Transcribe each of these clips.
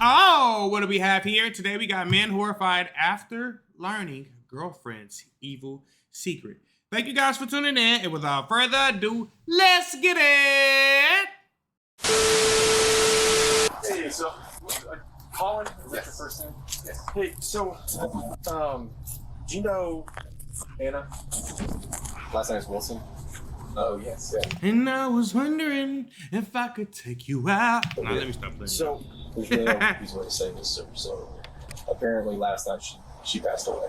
Oh, what do we have here? Today we got men horrified after learning girlfriend's evil secret. Thank you guys for tuning in. And without further ado, let's get it. Hey, so Colin, is that your first name? Yes. Hey, so do you know Anna? Last name is Wilson. Oh yes, yeah. And I was wondering if I could take you out. Oh, Now yeah. let me stop playing. So there's really no easy way to say this, so apparently last night she passed away.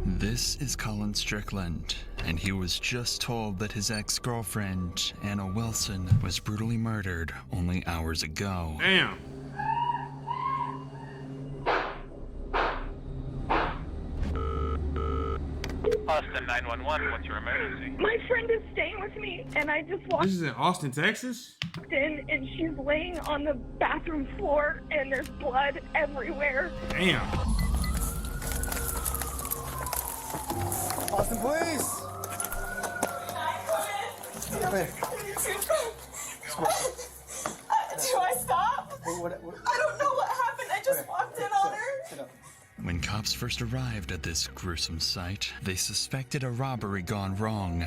This is Colin Strickland, and he was just told that his ex-girlfriend, Anna Wilson, was brutally murdered only hours ago. Damn. Austin 911, what's your emergency? My friend is staying with me, and I just walked This is in Austin, Texas? in, and she's laying on the bathroom floor, and there's blood everywhere. Damn. Austin, please! Do I stop? What? I don't know what happened. I just walked in on her. Sit up. When cops first arrived at this gruesome site, they suspected a robbery gone wrong.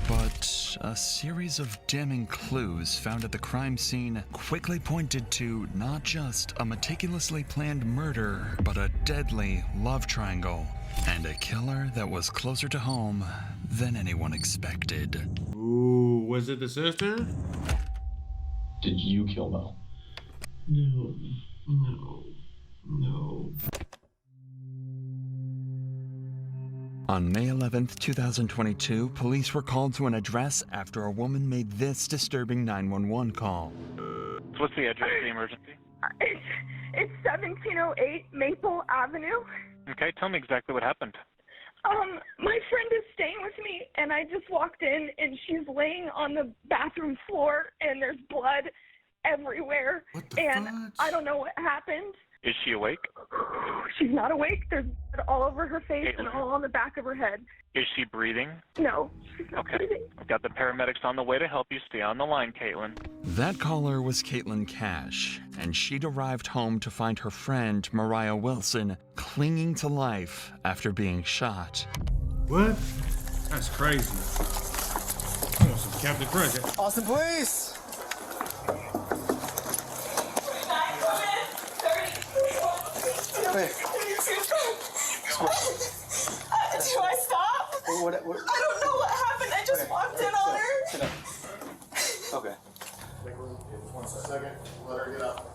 But a series of damning clues found at the crime scene quickly pointed to not just a meticulously planned murder, but a deadly love triangle, and a killer that was closer to home than anyone expected. Ooh, was it the sister? Did you kill Mel? No. On May 11th, 2022, police were called to an address after a woman made this disturbing 911 call. What's the address of the emergency? It's 1708 Maple Avenue. Okay, tell me exactly what happened. My friend is staying with me, and I just walked in, and she's laying on the bathroom floor, and there's blood everywhere. What the and fudge? I don't know what happened. Is she awake? She's not awake. There's blood all over her face and all on the back of her head. Is she breathing? No, she's not Okay. breathing. I've got the paramedics on the way to help you. Stay on the line, Caitlin. That caller was Caitlin Cash, and she'd arrived home to find her friend, Mariah Wilson, clinging to life after being shot. What? That's crazy. I want some Captain Crunch. Austin, please! Hey. Do I stop? What? I don't know what happened. I just walked in on her. Sit up. Okay. One second. Let her get up.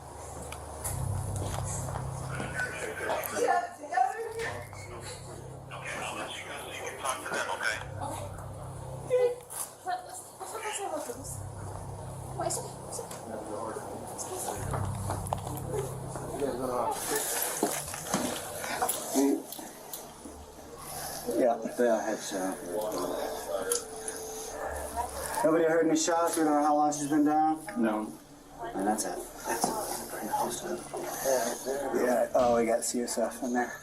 Yeah, I had shot. Nobody heard any shots? We don't know how long she's been down? No. And that's it. That's pretty close to it. Yeah, oh, we got CSF in there.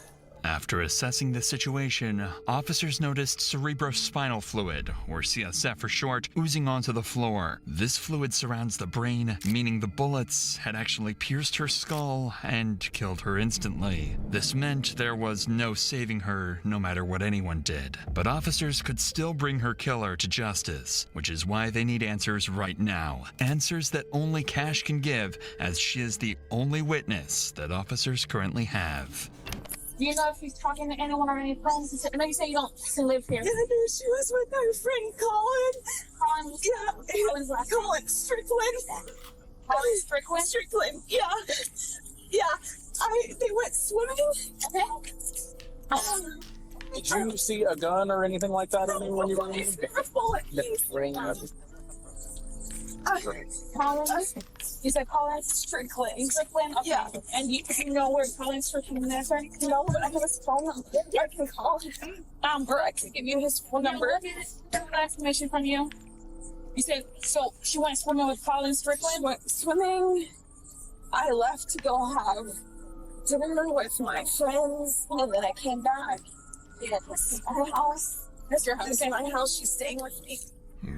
After assessing the situation, officers noticed cerebrospinal fluid, or CSF for short, oozing onto the floor. This fluid surrounds the brain, meaning the bullets had actually pierced her skull and killed her instantly. This meant there was no saving her, no matter what anyone did. But officers could still bring her killer to justice, which is why they need answers right now. Answers that only Cash can give, as she is the only witness that officers currently have. Do you know if he's talking to anyone or any friends? I know you say you don't live here. Yeah, no, she was with her friend Colin. Colin, Yeah, Colin's last Colin Strickland. Colin Strickland? Strickland, yeah. Yeah, they went swimming. Okay. Did you see a gun or anything like that on you when you were in? A bullet piece. Colin? You said Colin Strickland. Strickland? Okay. Yeah. And you know where Colin Strickland is? No, but I have his phone number. I can call him. Or I can give you his phone number. That information from you. You said, so she went swimming with Colin Strickland? Went swimming. I left to go have dinner with my friends, and then I came back. Yeah, this is my house. That's your house. This is my house. She's staying with me.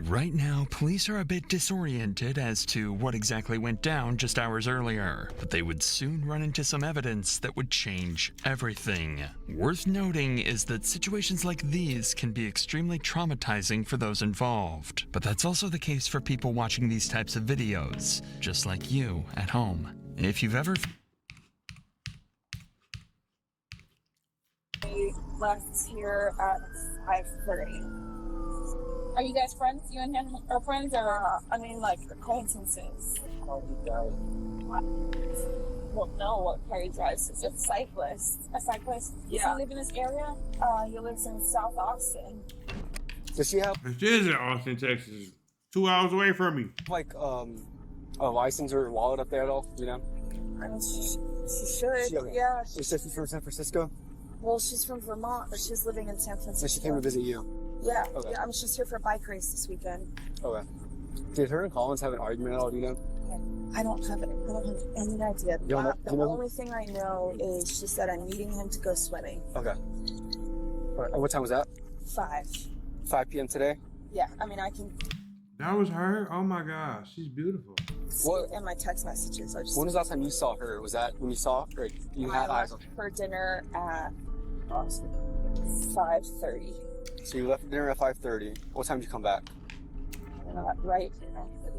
Right now, police are a bit disoriented as to what exactly went down just hours earlier, but they would soon run into some evidence that would change everything. Worth noting is that situations like these can be extremely traumatizing for those involved, but that's also the case for people watching these types of videos, just like you at home. If you've ever We left here at 5:30. Are you guys friends? You and him are friends, or I mean, like acquaintances. well, no? What car he drives? Is it A cyclist. a cyclist? Does Yeah. he live in this area? He lives in South Austin. Does she have This is in Austin, Texas. 2 hours away from me. like a license or wallet up there at all? You know? I mean, she should. She- Yeah. She said she's from San Francisco, Well, she's from Vermont, but she's living in San Francisco. so she came to visit you. Yeah. Okay. Yeah. I mean, she's here for a bike race this weekend. Okay. Did her and Collins have an argument at all? Do you know? I don't have any idea. You don't know- The you know- only thing I know is she said I'm meeting him to go swimming. Okay. All right. And what time was that? 5. 5 p.m. today. Yeah. I mean, I can That was her? Oh my gosh, she's beautiful. see What- it in my text messages. I just When was the last time you saw her? Was that when you saw her? Or you had I eyes on left her? for dinner at 5:30. So you left for dinner at 5:30. What time did you come back? Right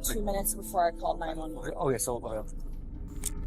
2 minutes before I called 911. Okay, so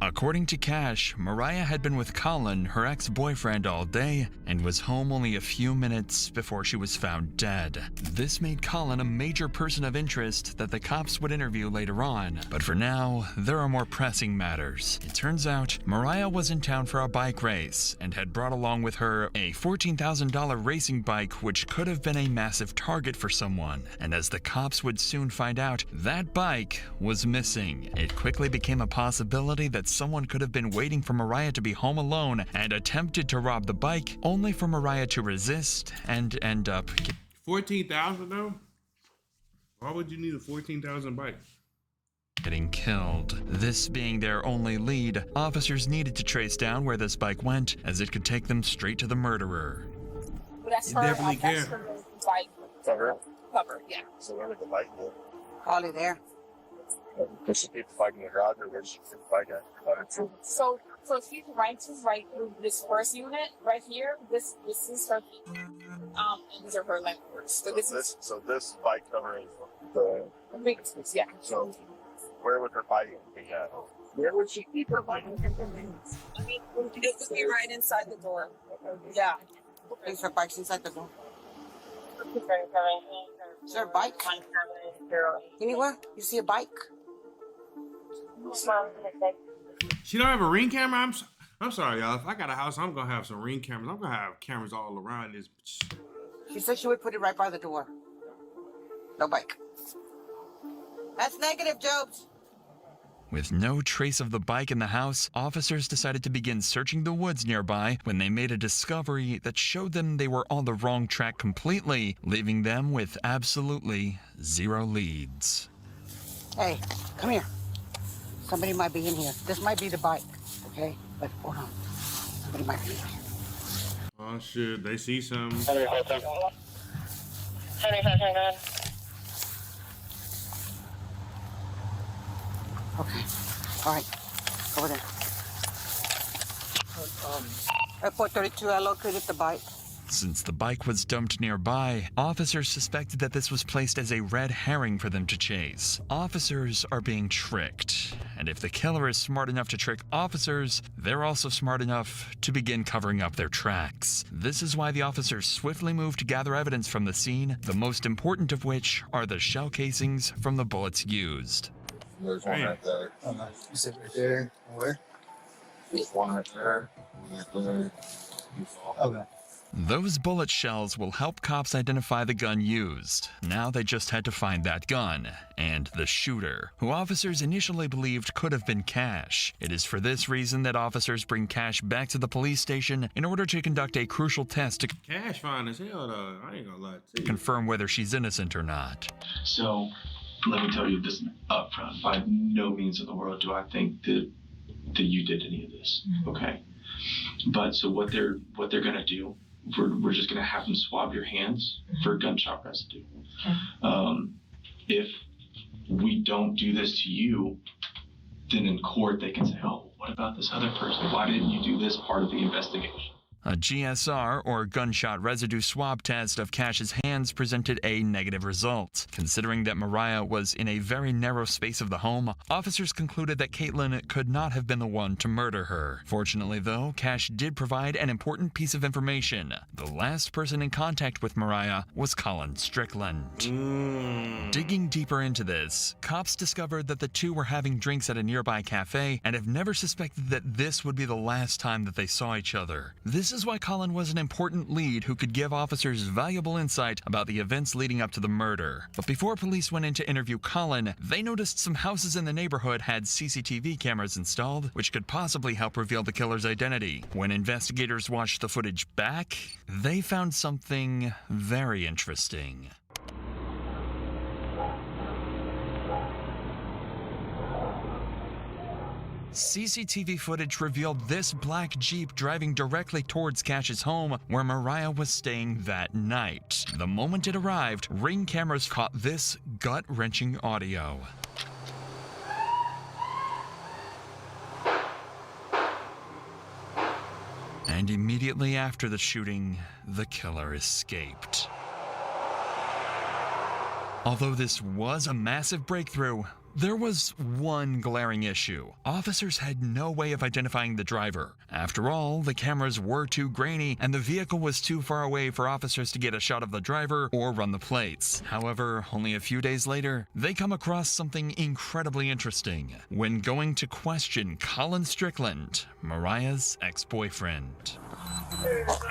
According to Cash, Mariah had been with Colin, her ex-boyfriend, all day and was home only a few minutes before she was found dead. This made Colin a major person of interest that the cops would interview later on, but for now, there are more pressing matters. It turns out, Mariah was in town for a bike race and had brought along with her a $14,000 racing bike which could have been a massive target for someone, and as the cops would soon find out, that bike was missing. It quickly became a possibility that someone could have been waiting for Mariah to be home alone and attempted to rob the bike, only for Mariah to resist and end up 14,000 though? Why would you need a 14,000 bike? getting killed. This being their only lead, officers needed to trace down where this bike went, as it could take them straight to the murderer. But that's You her. definitely That's can. her bike Cover. cover. Yeah. So where did the bike go? Probably there. Did she keep the bike in the garage, or where did she keep the bike at? So if you right to right through this first unit right here, this is her. And these are her landlords. So this is this bike covering the. big. Yeah. So where would her bike be at? Where would she keep her bike? It would be right inside the door. Yeah. Is her bike's inside the door? Is there a bike? Anywhere? You see a bike? She don't have a ring camera? I'm sorry, y'all. If I got a house, I'm gonna have some ring cameras. I'm gonna have cameras all around this. She said she would put it right by the door. No bike. That's negative, Jobs. With no trace of the bike in the house, officers decided to begin searching the woods nearby when they made a discovery that showed them they were on the wrong track completely, leaving them with absolutely zero leads. Hey, come here. Somebody might be in here. This might be the bike, okay? But hold on. Somebody might be in here. Oh shit, they see something. Okay. All right. Over there. Airport 32, I located the bike. Since the bike was dumped nearby, officers suspected that this was placed as a red herring for them to chase. Officers are being tricked, and if the killer is smart enough to trick officers, they're also smart enough to begin covering up their tracks. This is why the officers swiftly moved to gather evidence from the scene, the most important of which are the shell casings from the bullets used. There's one right there. You said right there. Where? There's one right there. Okay. Those bullet shells will help cops identify the gun used. Now they just had to find that gun, and the shooter, who officers initially believed could have been Cash. It is for this reason that officers bring Cash back to the police station in order to conduct a crucial test to Cash fine as hell though. I ain't gonna lie to you. confirm whether she's innocent or not. So, let me tell you this up front. By no means in the world do I think that you did any of this. Okay. But so what they're gonna do, we're just gonna have them swab your hands for gunshot residue. if we don't do this to you, then in court they can say, oh, what about this other person? Why didn't you do this part of the investigation? A GSR, or gunshot residue swab test of Cash's hands, presented a negative result. Considering that Mariah was in a very narrow space of the home, officers concluded that Caitlin could not have been the one to murder her. Fortunately, though, Cash did provide an important piece of information. The last person in contact with Mariah was Colin Strickland. Digging deeper into this, cops discovered that the two were having drinks at a nearby cafe and have never suspected that this would be the last time that they saw each other. This is why Colin was an important lead who could give officers valuable insight about the events leading up to the murder. But before police went in to interview Colin, they noticed some houses in the neighborhood had CCTV cameras installed, which could possibly help reveal the killer's identity. When investigators watched the footage back, they found something very interesting. CCTV footage revealed this black Jeep driving directly towards Cash's home where Mariah was staying that night. The moment it arrived, Ring cameras caught this gut-wrenching audio. And immediately after the shooting, the killer escaped. Although this was a massive breakthrough, there was one glaring issue. Officers had no way of identifying the driver. After all, the cameras were too grainy and the vehicle was too far away for officers to get a shot of the driver or run the plates. However, only a few days later, they come across something incredibly interesting when going to question Colin Strickland, Mariah's ex-boyfriend. Hey, how's it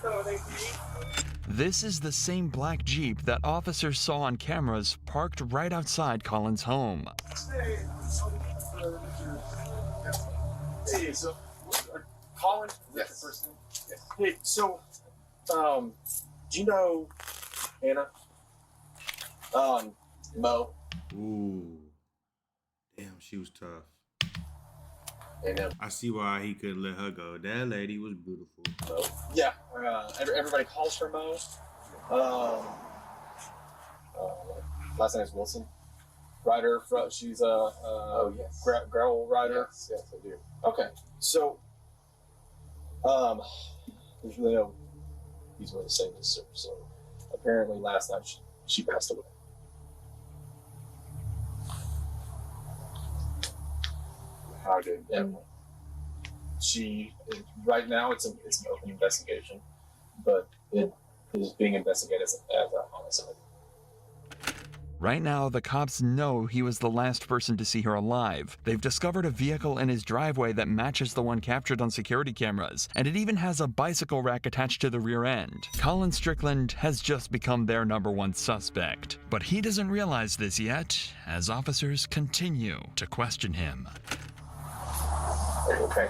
going? This is the same black Jeep that officers saw on cameras parked right outside Colin's home. Hey, so Colin? Yes. First name? Yes. Hey, so do you know Anna? Mo. Ooh. Damn, she was tough. I see why he couldn't let her go. That lady was beautiful. Mo. Yeah, everybody calls her Mo. Last name is Wilson. Rider, she's a yes. Gravel rider. Yes, I do. Okay, so there's really no easy way to say this, sir. So apparently last night she passed away. How did? Yeah. She right now it's an open investigation, but it is being investigated as a homicide. Right now, the cops know he was the last person to see her alive. They've discovered a vehicle in his driveway that matches the one captured on security cameras, and it even has a bicycle rack attached to the rear end. Colin Strickland has just become their #1 suspect, but he doesn't realize this yet, as officers continue to question him. Okay.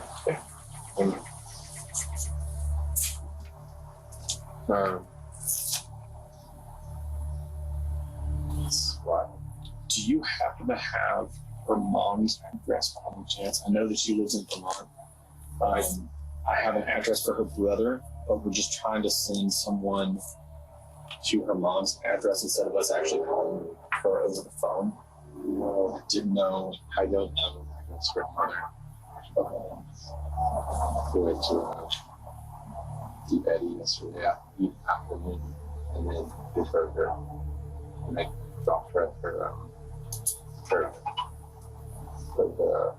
Do you happen to have her mom's address by any chance? I know that she lives in Vermont. I have an address for her brother, but we're just trying to send someone to her mom's address instead of us actually calling her over the phone. I didn't know. I don't have an address for her mother. We went to Eddie yesterday afternoon, and then we heard her, and I dropped her at her the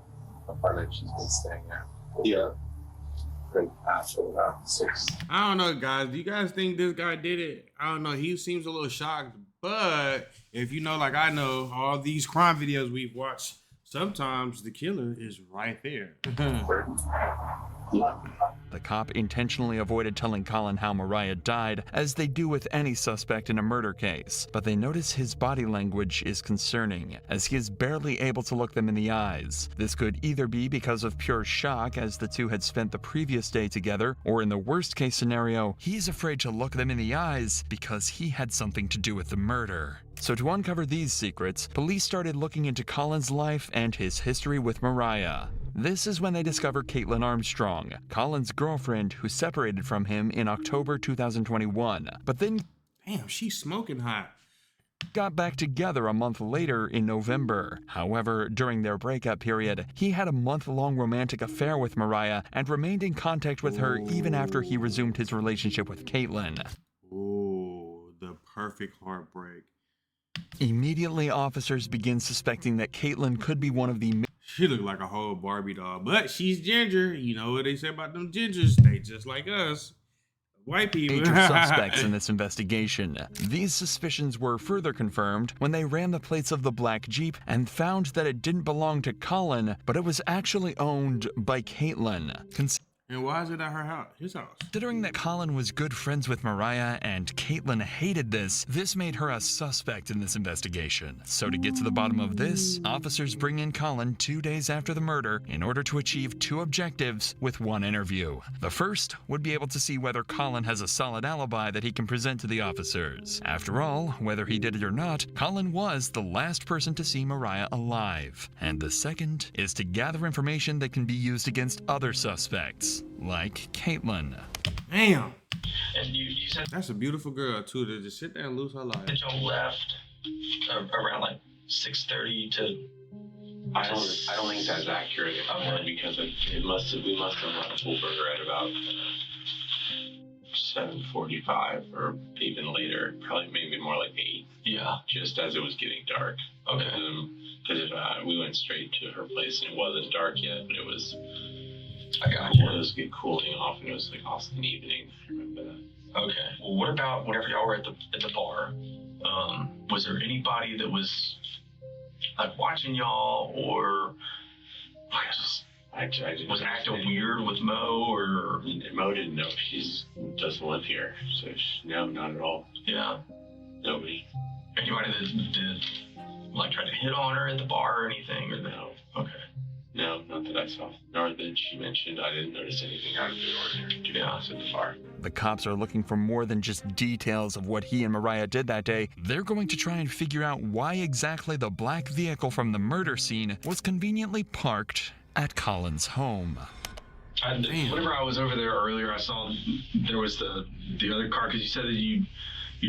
apartment she's been staying at. Yeah. Right after about 6. I don't know, guys. Do you guys think this guy did it? I don't know. He seems a little shocked, but if you know, like I know, all these crime videos we've watched, sometimes the killer is right there. The cop intentionally avoided telling Colin how Mariah died, as they do with any suspect in a murder case, but they notice his body language is concerning, as he is barely able to look them in the eyes. This could either be because of pure shock, as the two had spent the previous day together, or in the worst case scenario, he's afraid to look them in the eyes because he had something to do with the murder. So to uncover these secrets, police started looking into Colin's life and his history with Mariah. This is when they discovered Caitlin Armstrong, Colin's girlfriend who separated from him in October 2021. But then Damn, she's smoking hot. Got back together a month later in November. However, during their breakup period, he had a month-long romantic affair with Mariah and remained in contact with her even after he resumed his relationship with Caitlin. Ooh, the perfect heartbreak. Immediately, officers begin suspecting that Caitlin could be one of the... She looked like a whole Barbie doll, but she's ginger. You know what they say about them gingers? They just like us. White people. Major suspects in this investigation. These suspicions were further confirmed when they ran the plates of the black Jeep and found that it didn't belong to Colin, but it was actually owned by Caitlin. And why is it at her house? His house. Considering that Colin was good friends with Mariah and Caitlin hated this made her a suspect in this investigation. So to get to the bottom of this, officers bring in Colin 2 days after the murder in order to achieve 2 objectives with 1 interview. The first would be able to see whether Colin has a solid alibi that he can present to the officers. After all, whether he did it or not, Colin was the last person to see Mariah alive. And the second is to gather information that can be used against other suspects, like Caitlin. Damn. And you said that's a beautiful girl too, to just sit there and lose her life. that y'all left around like 6:30 to. I don't think that's accurate because we must have left Uber at about 7:45 or even later, probably maybe more like 8. Yeah. Just as it was getting dark. Okay. Because we went straight to her place and it wasn't dark yet, but it was. I got cool. It was cooling off and it was like awesome evening. I remember that. Okay. Well, what about whenever y'all were at the bar? Was there anybody that was like watching y'all, or I just was acting weird with Mo, or Mo didn't know she doesn't live here, so no, not at all. Yeah. Nobody. Anybody that like tried to hit on her at the bar or anything, or no? Okay. No, not that I saw. Nor that she mentioned. I didn't notice anything out of the ordinary, to be honest, at the bar. The cops are looking for more than just details of what he and Mariah did that day. They're going to try and figure out why exactly the black vehicle from the murder scene was conveniently parked at Colin's home. Whenever I was over there earlier, I saw there was the other car, because you said that you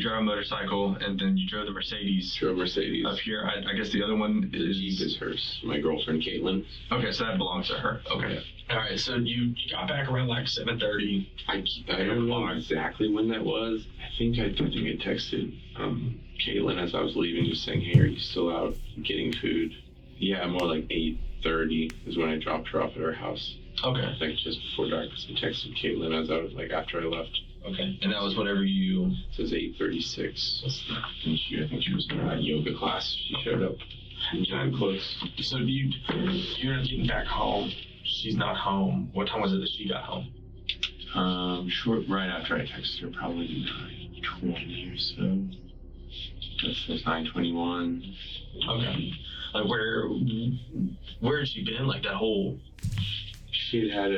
drive a motorcycle and then you drove the Mercedes. Drove Mercedes. Up here. I guess the other one is hers. My girlfriend, Caitlin. Okay, so that belongs to her. Okay. All right, so you got back around like 7:30. I don't know exactly when that was. I think I texted Caitlin as I was leaving, just saying, hey, are you still out getting food? Yeah, more like 8:30 is when I dropped her off at her house. Okay. I think just before dark, because I texted Caitlin as I was after I left. Okay. And that was whenever you... It says 8:36. And I think she was in a yoga class. She showed up. Time close. So you're getting back home. She's not home. What time was it that she got home? Short right after I texted her, probably 9:20 or so. That's 9:21. Okay. Like where had she been? Like that whole... She had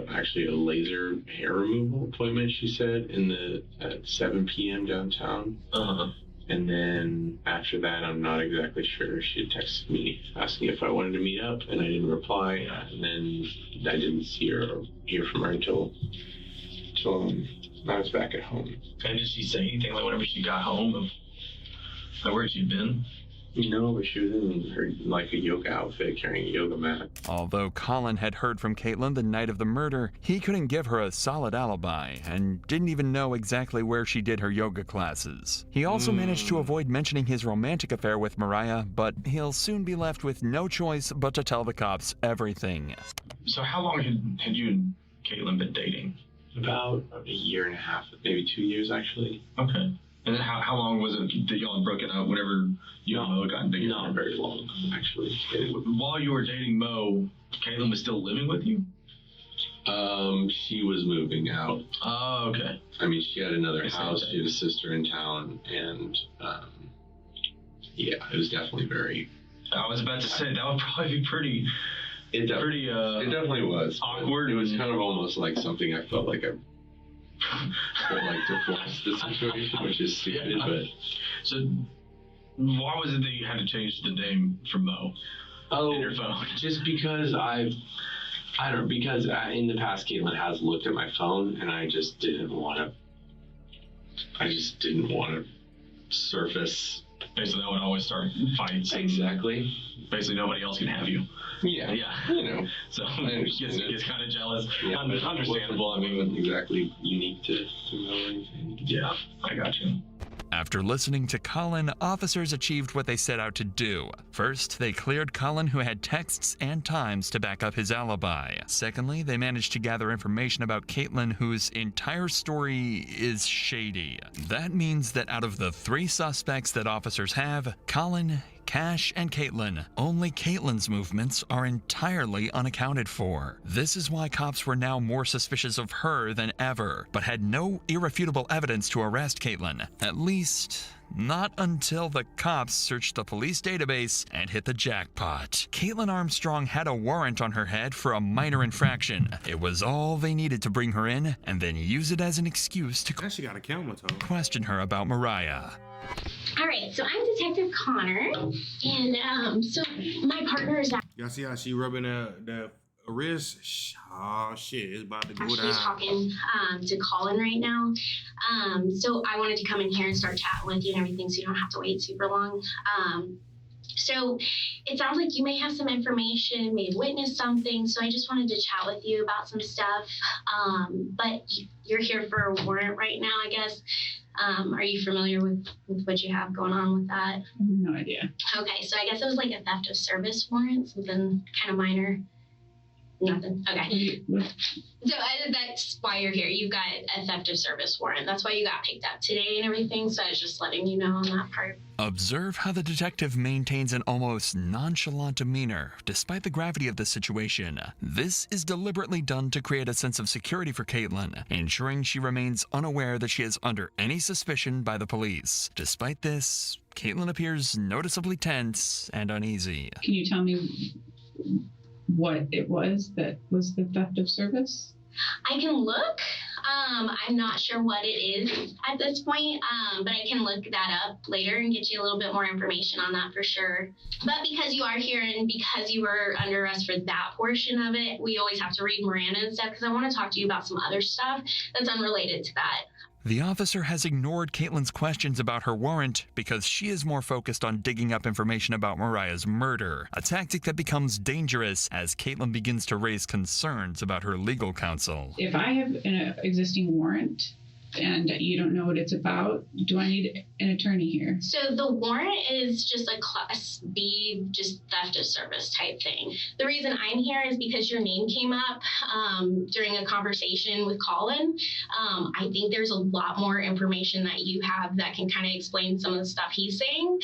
actually a laser hair removal appointment, she said, at 7 p.m. downtown. Uh-huh. And then after that, I'm not exactly sure. She had texted me asking if I wanted to meet up, and I didn't reply. And then I didn't see her or hear from her until I was back at home. And did she say anything like whenever she got home of like where she'd been? No, but she was in her like a yoga outfit, carrying a yoga mat. Although Colin had heard from Caitlin the night of the murder, he couldn't give her a solid alibi and didn't even know exactly where she did her yoga classes. He also managed to avoid mentioning his romantic affair with Mariah, but he'll soon be left with no choice but to tell the cops everything. So how long had you and Caitlin been dating? About a year and a half, maybe 2 years actually. Okay. And then how long was it that y'all had broken up whenever you and Mo got together? Not very long, actually. While you were dating Mo, Caitlin was still living with you? She was moving out. Oh, okay. I mean, she had another house. She had a sister in town, and yeah, it was definitely very... I was about to say, that would probably be pretty... It definitely was. Awkward. It was kind of almost like something I felt like to force the situation, which is stupid, but... So, why was it that you had to change the name from Mo in your phone? Just because because in the past, Caitlin has looked at my phone, and I just didn't want to I just didn't want to surface. Basically, I would always start fights. Exactly. Basically, nobody else can have you. Yeah. You know. So it gets kind of jealous. Yeah, understandable. I mean, exactly unique to know anything. Yeah, I got you. After listening to Colin, officers achieved what they set out to do. First, they cleared Colin, who had texts and times to back up his alibi. Secondly, they managed to gather information about Caitlin, whose entire story is shady. That means that out of the 3 suspects that officers have, Colin, Cash, and Caitlin, only Caitlin's movements are entirely unaccounted for. This is why cops were now more suspicious of her than ever, but had no irrefutable evidence to arrest Caitlin. At least, not until the cops searched the police database and hit the jackpot. Caitlin Armstrong had a warrant on her head for a minor infraction. It was all they needed to bring her in and then use it as an excuse to question her about Mariah. All right, so I'm Detective Connor, and so my partner is. Y'all see how she rubbing the wrist? Oh shit, it's about to go down. She's talking to Colin right now. So I wanted to come in here and start chatting with you and everything, so you don't have to wait super long. So it sounds like you may have some information, may have witnessed something. So I just wanted to chat with you about some stuff. But you're here for a warrant right now, I guess. Are you familiar with what you have going on with that? No idea. Okay, so I guess it was like a theft of service warrant, something kind of minor. Nothing. Okay. So that's why you're here. You got a theft of service warrant. That's why you got picked up today and everything. So I was just letting you know on that part. Observe how the detective maintains an almost nonchalant demeanor, despite the gravity of the situation. This is deliberately done to create a sense of security for Caitlin, ensuring she remains unaware that she is under any suspicion by the police. Despite this, Caitlin appears noticeably tense and uneasy. Can you tell me what it was that was the theft of service? I can look. I'm not sure what it is at this point, but I can look that up later and get you a little bit more information on that for sure. But because you are here and because you were under arrest for that portion of it, we always have to read Miranda and stuff because I want to talk to you about some other stuff that's unrelated to that. The officer has ignored Caitlin's questions about her warrant because she is more focused on digging up information about Mariah's murder, a tactic that becomes dangerous as Caitlin begins to raise concerns about her legal counsel. If I have an existing warrant and you don't know what it's about, do I need an attorney here? So the warrant is just a Class B, just theft of service type thing. The reason I'm here is because your name came up during a conversation with Colin. I think there's a lot more information that you have that can kind of explain some of the stuff he's saying.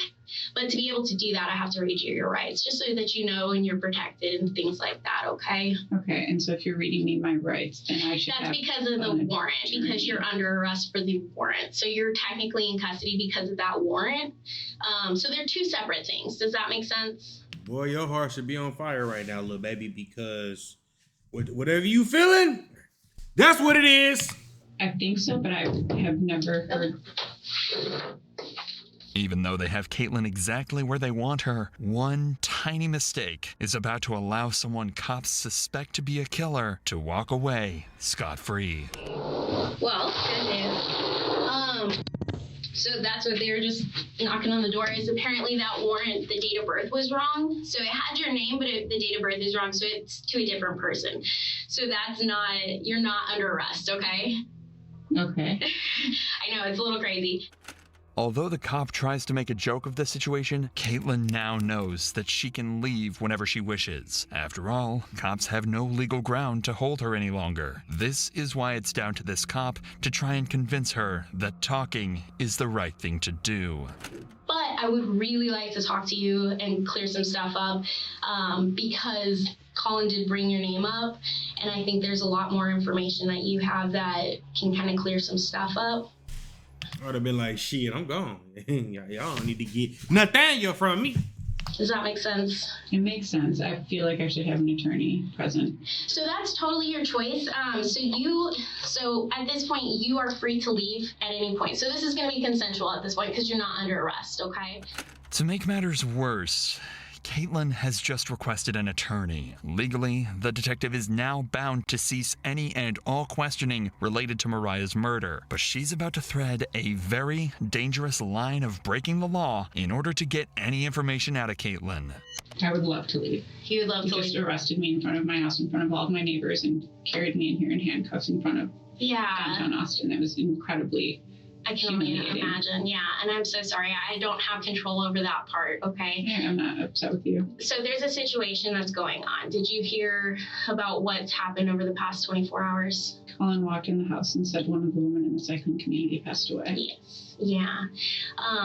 But to be able to do that, I have to read you your rights, just so that you know and you're protected and things like that, okay? Okay, and so if you're reading me my rights, then I should That's because of the warrant, because you're under arrest for the warrant. So you're technically in custody because of that warrant. So they're 2 separate things. Does that make sense? Boy, your heart should be on fire right now, little baby, because whatever you feeling, that's what it is. I think so, but I have never heard. Even though they have Caitlin exactly where they want her, one tiny mistake is about to allow someone cops suspect to be a killer to walk away scot-free. Well, good news. So that's what they were just knocking on the door is apparently that warrant, the date of birth was wrong. So it had your name, but the date of birth is wrong. So it's to a different person. So you're not under arrest, okay? Okay. I know, it's a little crazy. Although the cop tries to make a joke of the situation, Caitlin now knows that she can leave whenever she wishes. After all, cops have no legal ground to hold her any longer. This is why it's down to this cop to try and convince her that talking is the right thing to do. But I would really like to talk to you and clear some stuff up because Colin did bring your name up, and I think there's a lot more information that you have that can kind of clear some stuff up. I would have been like, shit, I'm gone. Y'all don't need to get Nathaniel from me. Does that make sense? It makes sense. I feel like I should have an attorney present. So that's totally your choice. So at this point, you are free to leave at any point. So this is going to be consensual at this point because you're not under arrest, okay? To make matters worse, Caitlin has just requested an attorney. Legally, the detective is now bound to cease any and all questioning related to Mariah's murder, but she's about to thread a very dangerous line of breaking the law in order to get any information out of Caitlin. I would love to leave. He would love to just leave. arrested me in front of my house, in front of all of my neighbors, and carried me in here in handcuffs in front of downtown Austin. It was incredibly I can only humiliating. imagine, yeah. And I'm so sorry. I don't have control over that part, okay? Yeah, I'm not upset with you. So there's a situation that's going on. Did you hear about what's happened over the past 24 hours? Colin walked in the house and said one of the women in the cycling community passed away. Yes. Yeah.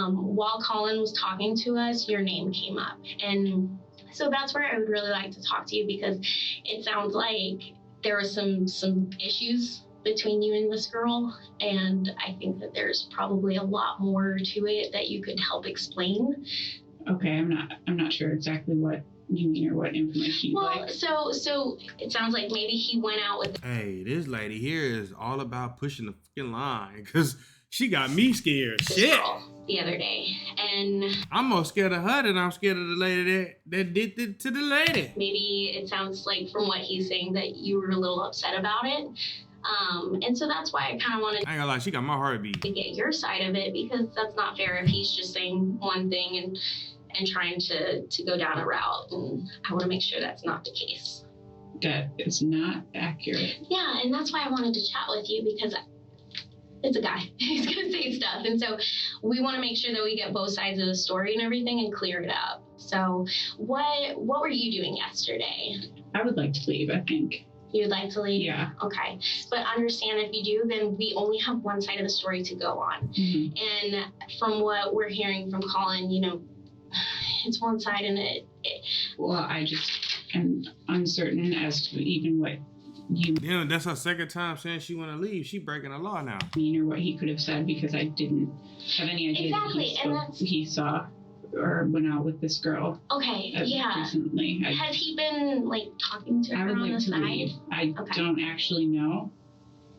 While Colin was talking to us, your name came up. And so that's where I would really like to talk to you, because it sounds like there were some issues between you and this girl, and I think that there's probably a lot more to it that you could help explain. Okay, I'm not sure exactly what you mean or what information you'd like. So it sounds like maybe he went out with. Hey, this lady here is all about pushing the fucking line, because she got me scared. Shit. Girl the other day, and I'm more scared of her than I'm scared of the lady that did it to the lady. maybe it sounds like from what he's saying that you were a little upset about it. And so that's why I kind of wanted I ain't gonna lie, she got my heartbeat. to get your side of it, because that's not fair if he's just saying one thing and trying to go down a route, and I want to make sure that's not the case. That is not accurate. Yeah, and that's why I wanted to chat with you, because it's a guy. He's gonna say stuff, and so we want to make sure that we get both sides of the story and everything and clear it up. So what were you doing yesterday? I would like to leave, I think. You'd like to leave? Yeah. Okay. But understand, if you do, then we only have one side of the story to go on. Mm-hmm. And from what we're hearing from Colin, you know, it's one side, and Well, I just am uncertain as to even what you Yeah, that's her second time saying she want to leave. She breaking the law now. mean or what he could have said, because I didn't have any idea Exactly, and that he saw or went out with this girl. Okay, yeah. Recently. Has he been like talking to I her would on like the to side? leave. I don't actually know,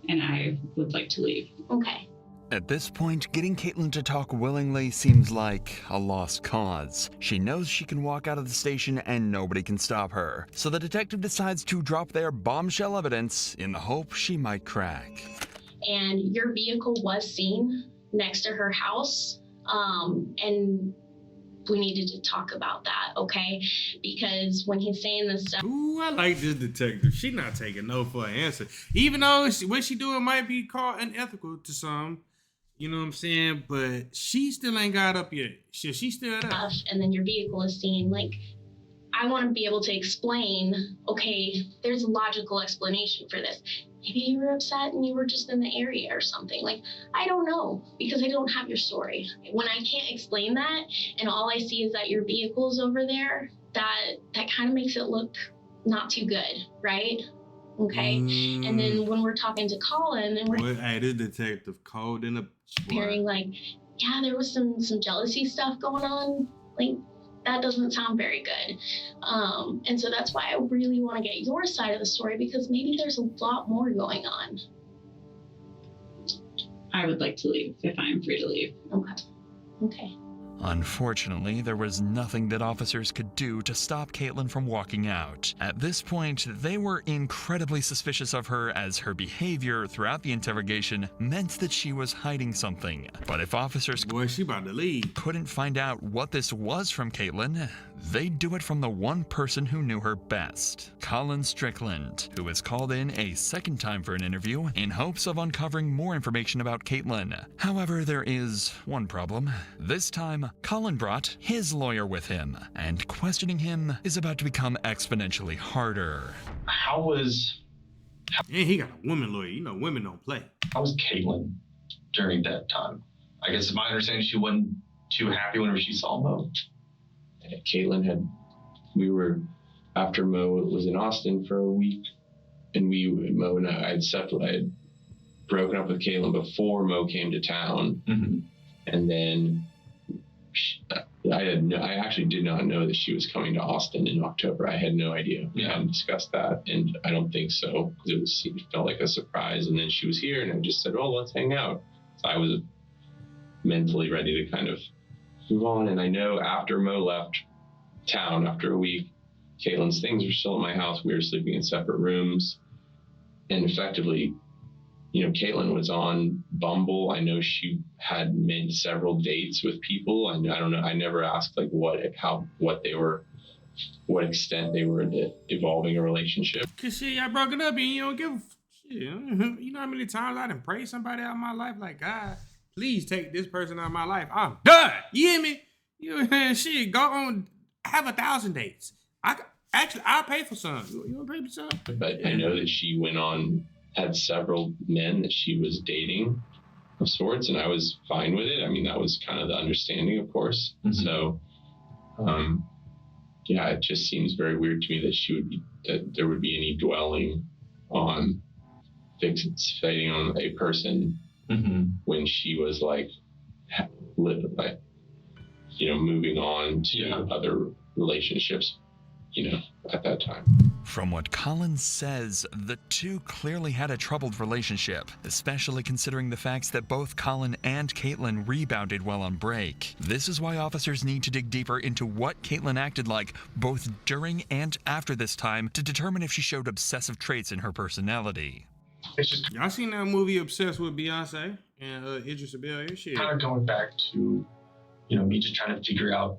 and I would like to leave. Okay. At this point, getting Caitlin to talk willingly seems like a lost cause. She knows she can walk out of the station and nobody can stop her. So the detective decides to drop their bombshell evidence in the hope she might crack. And your vehicle was seen next to her house, and we needed to talk about that, okay? Because when he's saying this stuff, Ooh, I like this detective. She not taking no for an answer. Even though what she doing might be called unethical to some, you know what I'm saying? But she still ain't got up yet. She still up. and then your vehicle is seen, like, I want to be able to explain, okay, there's a logical explanation for this. Maybe you were upset and you were just in the area or something. Like, I don't know, because I don't have your story. When I can't explain that and all I see is that your vehicle's over there, that kind of makes it look not too good, right? Okay. And then when we're talking to Colin and we're Boy, hey, this detective cold in the hearing like, yeah, there was some jealousy stuff going on, like, that doesn't sound very good. And so that's why I really want to get your side of the story, because maybe there's a lot more going on. I would like to leave if I am free to leave. Okay. Unfortunately, there was nothing that officers could do to stop Caitlin from walking out. At this point, they were incredibly suspicious of her, as her behavior throughout the interrogation meant that she was hiding something. But if officers she about to leave. Couldn't find out what this was from Caitlin, they'd do it from the one person who knew her best, Colin Strickland, who was called in a second time for an interview in hopes of uncovering more information about Caitlin. However, there is one problem. This time, Colin brought his lawyer with him, and questioning him is about to become exponentially harder. Yeah, he got a woman lawyer. You know, women don't play. How was Caitlin during that time? I guess, if my understanding, she wasn't too happy whenever she saw Mo. Caitlin we were, after Mo was in Austin for a week, and Mo and I had broken up with Caitlin before Mo came to town. Mm-hmm. And then I actually did not know that she was coming to Austin in October. I had no idea. We hadn't discussed that, and I don't think so, because it felt like a surprise. And then she was here, and I just said, "Oh, let's hang out." So I was mentally ready to kind of move on. And I know after Mo left, town after a week. Caitlin's things were still at my house. We were sleeping in separate rooms. And effectively, Caitlin was on Bumble. I know she had made several dates with people. I don't know. I never asked like what extent they were evolving a relationship. Cause shit, y'all broke it up and you don't give a shit. You know how many times I done prayed somebody out of my life? Like, God, please take this person out of my life. I'm done. You hear me? Shit, go on, have 1,000 dates. I'll pay for some. You want to pay for some? But I know that she went on, had several men that she was dating of sorts, and I was fine with it. I mean, that was kind of the understanding, of course. Mm-hmm. So, yeah, it just seems very weird to me that there would be any dwelling on fixating on a person when she was moving on to other relationships, at that time. From what Colin says, the two clearly had a troubled relationship, especially considering the facts that both Colin and Caitlin rebounded while on break. This is why officers need to dig deeper into what Caitlin acted like, both during and after this time, to determine if she showed obsessive traits in her personality. Y'all seen that movie Obsessed with Beyonce and Idris Elba? Shit. Kind of going back to, me just trying to figure out,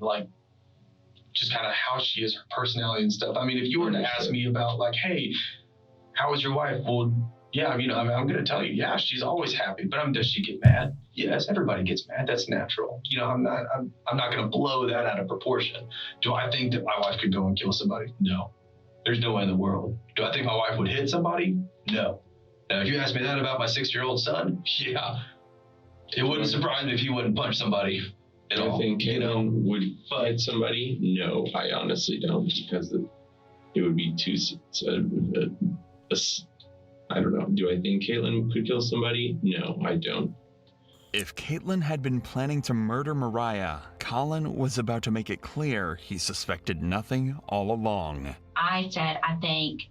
just kind of how she is, her personality and stuff. I mean, if you were to ask me about hey, how was your wife? Well, yeah, I'm going to tell you, yeah, she's always happy. But does she get mad? Yes, everybody gets mad. That's natural. I'm not going to blow that out of proportion. Do I think that my wife could go and kill somebody? No. There's no way in the world. Do I think my wife would hit somebody? No. Now, if you ask me that about my 6-year-old son, yeah, it wouldn't surprise me if he wouldn't punch somebody. I think Caitlin would hit somebody. No, I honestly don't, because it would be too. I don't know. Do I think Caitlin could kill somebody? No, I don't. If Caitlin had been planning to murder Mariah, Colin was about to make it clear he suspected nothing all along. I said, I think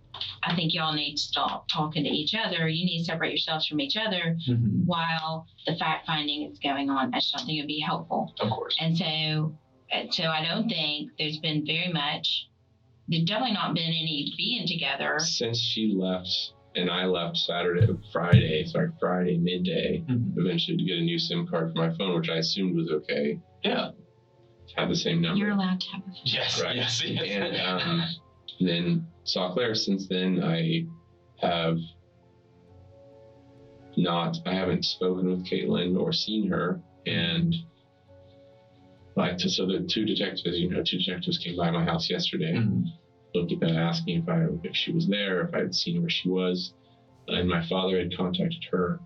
y'all need to stop talking to each other. You need to separate yourselves from each other while the fact finding is going on. I just don't think it would be helpful. Of course. And so I don't think there's been very much. There's definitely not been any being together since she left. And I left Friday midday, eventually to get a new SIM card for my phone, which I assumed was okay. Yeah. Had the same number. You're allowed to have a phone. Yes, right. Yes. And then saw Claire. Since then, I haven't spoken with Caitlin or seen her. And so the two detectives came by my house yesterday. Looked at that, asking if she was there, if I had seen where she was. And my father had contacted her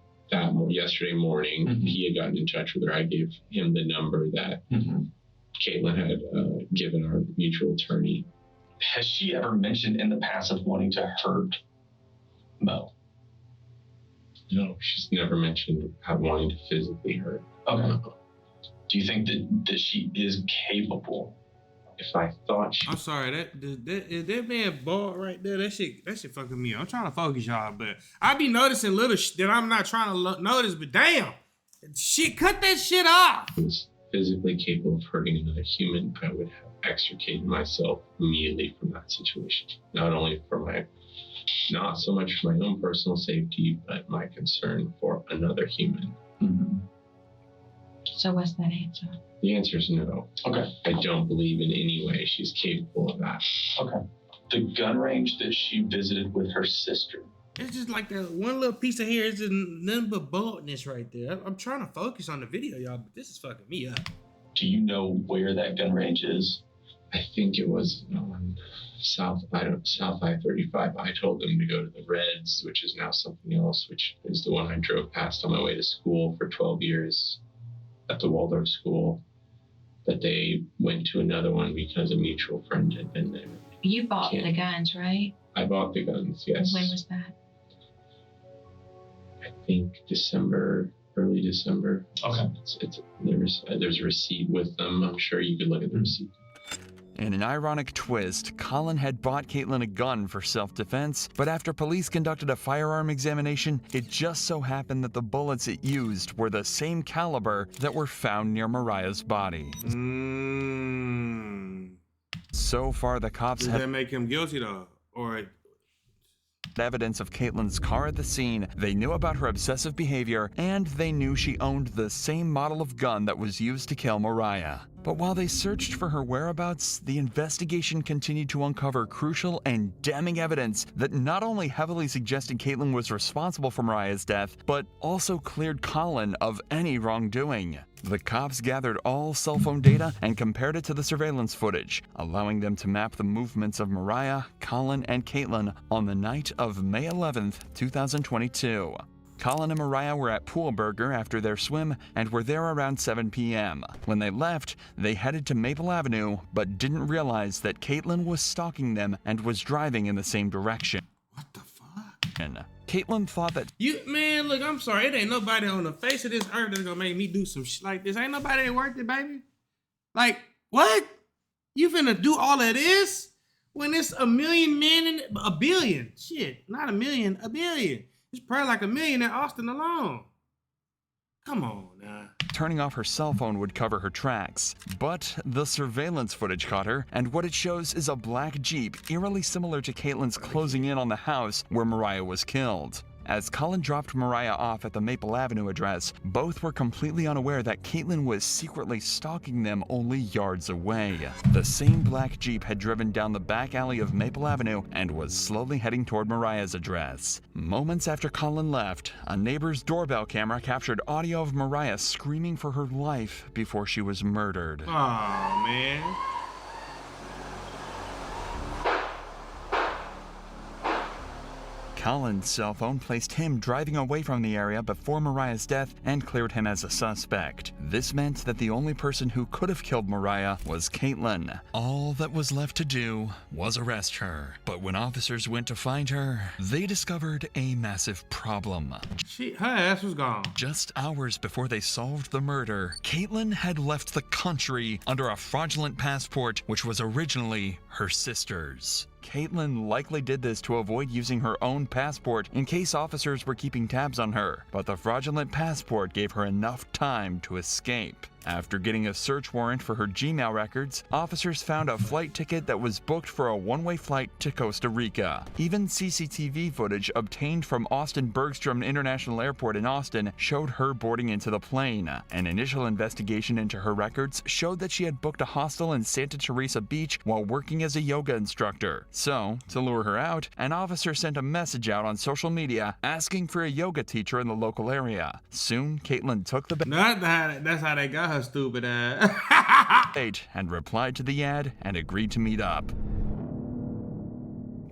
yesterday morning. He had gotten in touch with her. I gave him the number that Caitlin had given our mutual attorney. Has she ever mentioned in the past of wanting to hurt Mo? No, she's never mentioned wanting to physically hurt. Okay. Do you think that she is capable? If I thought I'm sorry, that man bald right there, that shit fucking me up. I'm trying to focus y'all, but I be noticing little shit that I'm not trying to notice, but damn, shit, cut that shit off. If I was physically capable of hurting another human, I would have extricated myself immediately from that situation. Not only not so much for my own personal safety, but my concern for another human. So what's that answer? The answer is no. Okay. I don't believe in any way she's capable of that. Okay. The gun range that she visited with her sister. It's just like that one little piece of hair. It's just nothing but baldness right there. I'm trying to focus on the video, y'all, but this is fucking me up. Do you know where that gun range is? I think it was on South I-35. I told them to go to the Reds, which is now something else, which is the one I drove past on my way to school for 12 years at the Waldorf school. But they went to another one because a mutual friend had been there. You bought the guns, right? I bought the guns, yes. When was that? I think early December. Okay. There's a receipt with them. I'm sure you could look at the receipt. In an ironic twist, Colin had bought Caitlin a gun for self-defense, but after police conducted a firearm examination, it just so happened that the bullets it used were the same caliber that were found near Mariah's body. So far, the cops Does have that make him guilty though, or? Evidence of Caitlin's car at the scene, they knew about her obsessive behavior, and they knew she owned the same model of gun that was used to kill Mariah. But while they searched for her whereabouts, the investigation continued to uncover crucial and damning evidence that not only heavily suggested Caitlin was responsible for Mariah's death, but also cleared Colin of any wrongdoing. The cops gathered all cell phone data and compared it to the surveillance footage, allowing them to map the movements of Mariah, Colin, and Caitlin on the night of May 11th, 2022. Colin and Mariah were at Pool Burger after their swim and were there around 7 p.m. When they left, they headed to Maple Avenue, but didn't realize that Caitlin was stalking them and was driving in the same direction. What the fuck? Caitlin thought that Man, look, I'm sorry. It ain't nobody on the face of this earth that's gonna make me do some shit like this. Ain't nobody worth it, baby. Like, what? You finna do all of this when it's a million men in a billion? Shit, not a million, a billion. It's probably like a million in Austin alone. Come on now. Turning off her cell phone would cover her tracks, but the surveillance footage caught her, and what it shows is a black Jeep eerily similar to Caitlin's closing in on the house where Mariah was killed. As Colin dropped Mariah off at the Maple Avenue address, both were completely unaware that Caitlin was secretly stalking them only yards away. The same black Jeep had driven down the back alley of Maple Avenue and was slowly heading toward Mariah's address. Moments after Colin left, a neighbor's doorbell camera captured audio of Mariah screaming for her life before she was murdered. Oh, man. Colin's cell phone placed him driving away from the area before Mariah's death and cleared him as a suspect. This meant that the only person who could have killed Mariah was Caitlin. All that was left to do was arrest her. But when officers went to find her, they discovered a massive problem. Her ass was gone. Just hours before they solved the murder, Caitlin had left the country under a fraudulent passport, which was originally her sister's. Caitlin likely did this to avoid using her own passport in case officers were keeping tabs on her, but the fraudulent passport gave her enough time to escape. After getting a search warrant for her Gmail records, officers found a flight ticket that was booked for a one-way flight to Costa Rica. Even CCTV footage obtained from Austin Bergstrom International Airport in Austin showed her boarding into the plane. An initial investigation into her records showed that she had booked a hostel in Santa Teresa Beach while working as a yoga instructor. So, to lure her out, an officer sent a message out on social media asking for a yoga teacher in the local area. Soon, Caitlin took the That's how they got her stupid ass. and replied to the ad and agreed to meet up.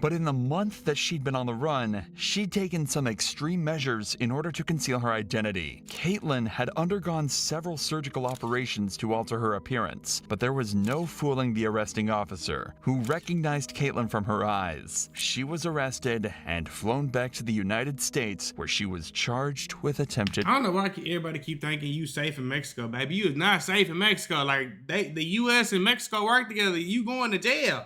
But in the month that she'd been on the run, she'd taken some extreme measures in order to conceal her identity. Caitlin had undergone several surgical operations to alter her appearance, but there was no fooling the arresting officer, who recognized Caitlin from her eyes. She was arrested and flown back to the United States, where she was charged with attempted. I don't know why everybody keep thinking you safe in Mexico, baby. You is not safe in Mexico. Like, the U.S. and Mexico work together. You going to jail.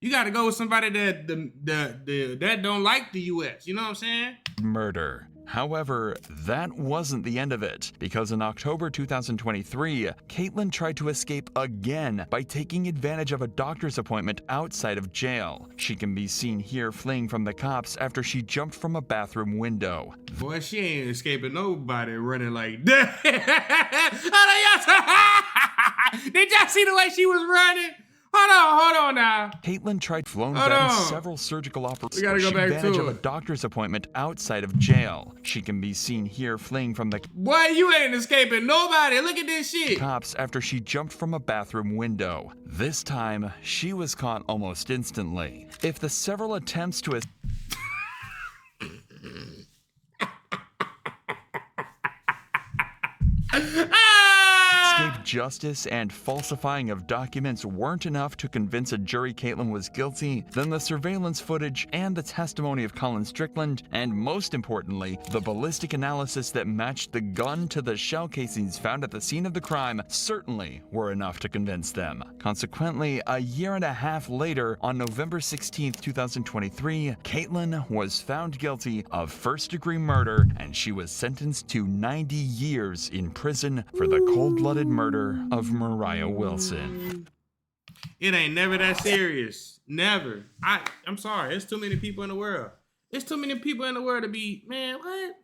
You got to go with somebody that that don't like the U.S. You know what I'm saying? Murder. However, that wasn't the end of it, because in October 2023, Caitlin tried to escape again by taking advantage of a doctor's appointment outside of jail. She can be seen here fleeing from the cops after she jumped from a bathroom window. Boy, she ain't escaping nobody running like that. Did y'all see the way she was running? Hold on now. Caitlin tried flown back several surgical operations. We gotta go back advantage to of a it. doctor's appointment outside of jail. She can be seen here fleeing from the Boy, you ain't escaping nobody. Look at this shit. cops after she jumped from a bathroom window. This time, she was caught almost instantly. If the several attempts to escape justice and falsifying of documents weren't enough to convince a jury Caitlin was guilty, then the surveillance footage and the testimony of Colin Strickland, and most importantly, the ballistic analysis that matched the gun to the shell casings found at the scene of the crime certainly were enough to convince them. Consequently, a year and a half later, on November 16, 2023, Caitlin was found guilty of first-degree murder, and she was sentenced to 90 years in prison for the cold-blooded murder of Mariah Wilson. It ain't never that serious. Never. I'm sorry. There's too many people in the world. There's too many people in the world to be, man, what?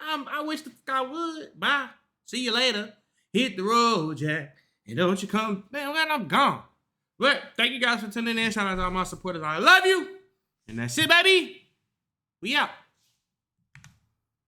I wish the fuck I would. Bye. See you later. Hit the road, Jack. And don't you come. Man, I'm gone. But thank you guys for tuning in. Shout out to all my supporters. I love you. And that's it, baby. We out.